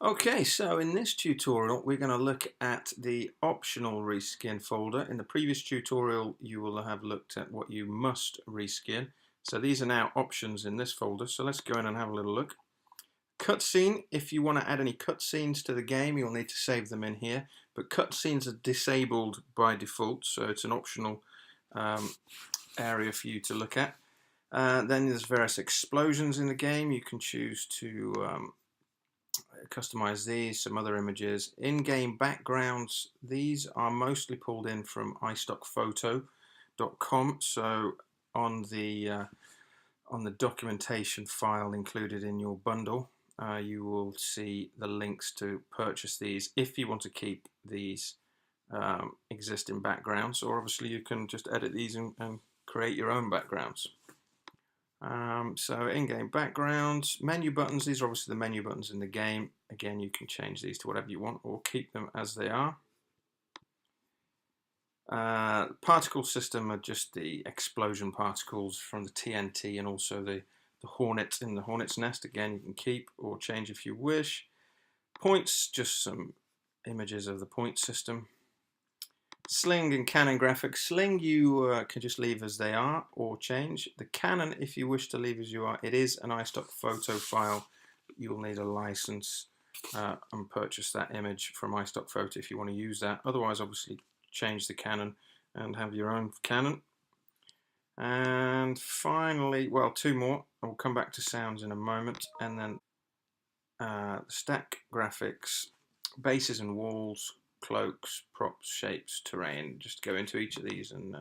Okay, so in this tutorial we're going to look at the optional reskin folder. In the previous tutorial you will have looked at what you must reskin. So these are now options in this folder, so let's go in and have a little look. Cutscene, if you want to add any cutscenes to the game you'll need to save them in here, but cutscenes are disabled by default, so it's an optional area for you to look at. Then there's various explosions in the game. You can choose to customize these, some other images. In-game backgrounds, these are mostly pulled in from iStockPhoto.com. So on the documentation file included in your bundle, you will see the links to purchase these if you want to keep these existing backgrounds, or obviously you can just edit these and create your own backgrounds. So in-game backgrounds, menu buttons, these are obviously the menu buttons in the game. Again, you can change these to whatever you want or keep them as they are. Particle system are just the explosion particles from the TNT and also the hornets in the hornet's nest. Again, you can keep or change if you wish. Points, just some images of the point system. Sling and cannon graphics. Sling you can just leave as they are or change. The cannon, if you wish to leave as you are, it is an iStock photo file. You'll need a license and purchase that image from iStock Photo if you want to use that. Otherwise, obviously, change the cannon and have your own cannon. And finally, well, two more. I'll come back to sounds in a moment. And then stack graphics, bases and walls, cloaks, props, shapes, terrain. Just go into each of these and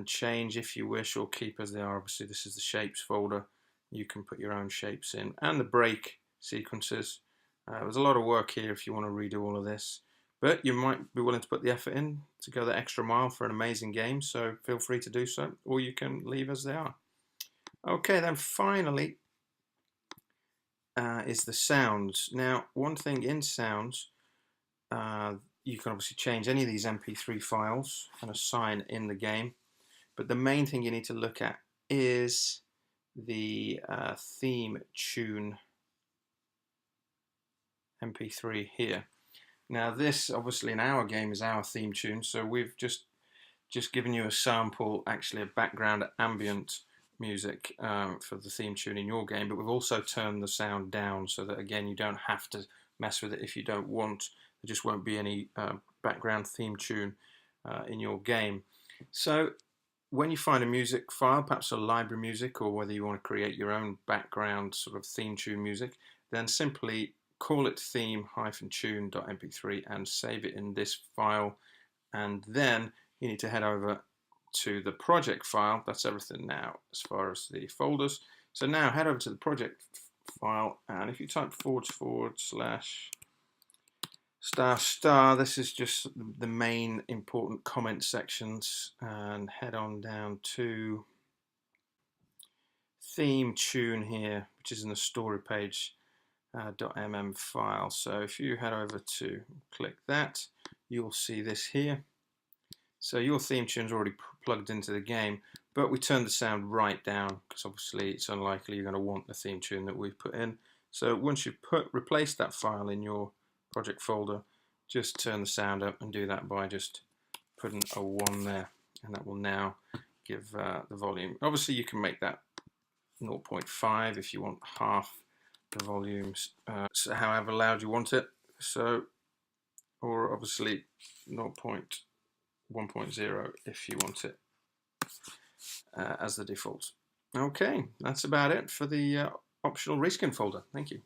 change if you wish or keep as they are. Obviously this is the shapes folder. You can put your own shapes in. And the break sequences. There's a lot of work here if you want to redo all of this, but you might be willing to put the effort in to go the extra mile for an amazing game, so feel free to do so, or you can leave as they are. Okay, then finally is the sounds. Now, one thing in sounds, you can obviously change any of these MP3 files and assign in the game, but the main thing you need to look at is the theme tune MP3 here. Now this obviously in our game is our theme tune, so we've just given you a sample, actually a background ambient music for the theme tune in your game, but we've also turned the sound down so that again you don't have to mess with it if you don't want. There just won't be any background theme tune in your game. So when you find a music file, perhaps a library music, or whether you want to create your own background sort of theme tune music, then simply call it theme-tune.mp3 and save it in this file, and then you need to head over to the project file. That's everything now as far as the folders. So now head over to the project file, and if you type // this is just the main important comment sections, and head on down to theme tune here, which is in the story page .mm file. So if you head over to click that, you'll see this here. So your theme tune is already plugged into the game, but we turned the sound right down because obviously it's unlikely you're going to want the theme tune that we've put in. So once you've replaced that file in your project folder, just turn the sound up, and do that by just putting a 1 there, and that will now give the volume. Obviously you can make that 0.5 if you want half the volumes, so however loud you want it. So, or obviously 0.1.0 if you want it as the default. Okay, that's about it for the optional reskin folder. Thank you.